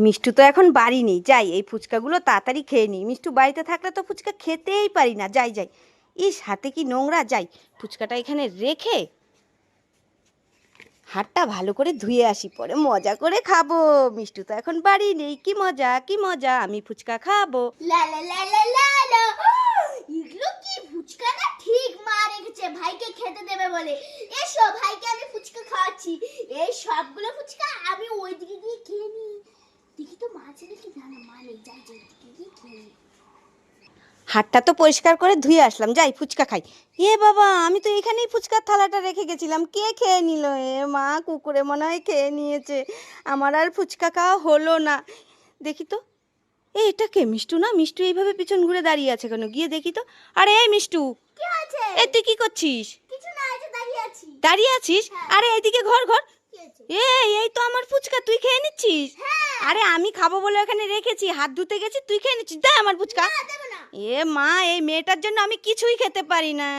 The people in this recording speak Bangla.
মিষ্টু তো এখন বাড়ি নেই, যাই এই ফুচকাগুলো তাড়াতাড়ি খেয়ে নিই। মিষ্টু বাড়িতে থাকলে তো ফুচকা খেতেই পারি না, যাই যাই। ইস, হাতে কি নোংরা, যাই ফুচকাটা এখানে রেখে হাতটা ভালো করে ধুয়ে আসি, পরে মজা করে খাবো। মিষ্টু তো এখন বাড়ি নেই, কি মজা কি মজা, আমি ফুচকা খাবো। লা লা লা লা লা লা। এগুলো কি ফুচকা না? ঠিক মা রেখেছে ভাইকে খেতে দেবে বলে। এসো ভাইকে আমি ফুচকা খাওয়াচ্ছি। এই সবগুলো ফুচকা আমি ওইদিকে গিয়ে খেয়ে নিই। দেখি তো মা আছে নাকি। না না, মা নেই, যাই যাই ওইদিকে গিয়ে খেয়ে নিই। হাতটা তো পরিষ্কার করে ধুয়ে আসলাম, যাই ফুচকা খাই। এ বাবা, আমি তো এখানেই ফুচকার থালাটা রেখে গেছিলাম, কে খেয়ে নিল? এ মা, কুকুরে মনে হয় খেয়ে নিয়েছে, আমার আর ফুচকা খাওয়া হলো না। দেখি তো, এটা কে? মিষ্টু না? মিষ্টু এইভাবে পিছন ঘুরে দাঁড়িয়ে আছে কেন? গিয়ে দেখি তো। আরে এই মিষ্টু, কি আছে? তুই কি করছিস? কিছু না, এই যে দাঁড়িয়ে আছি। দাঁড়িয়ে আছিস? হ্যাঁ। আরে এইদিকে ঘর ঘর। কি আছে? এই তো আমার ফুচকা, তুই খেয়ে নিচ্ছিস? হ্যাঁ। আরে আমি খাবো বলে ওখানে রেখেছি, হাত ধুতে গেছি, তুই খেয়ে নিচ্ছিস? দে আমার ফুচকা। না, দেব না। এ মা, এই মেয়েটার জন্য আমি কিছুই খেতে পারি না।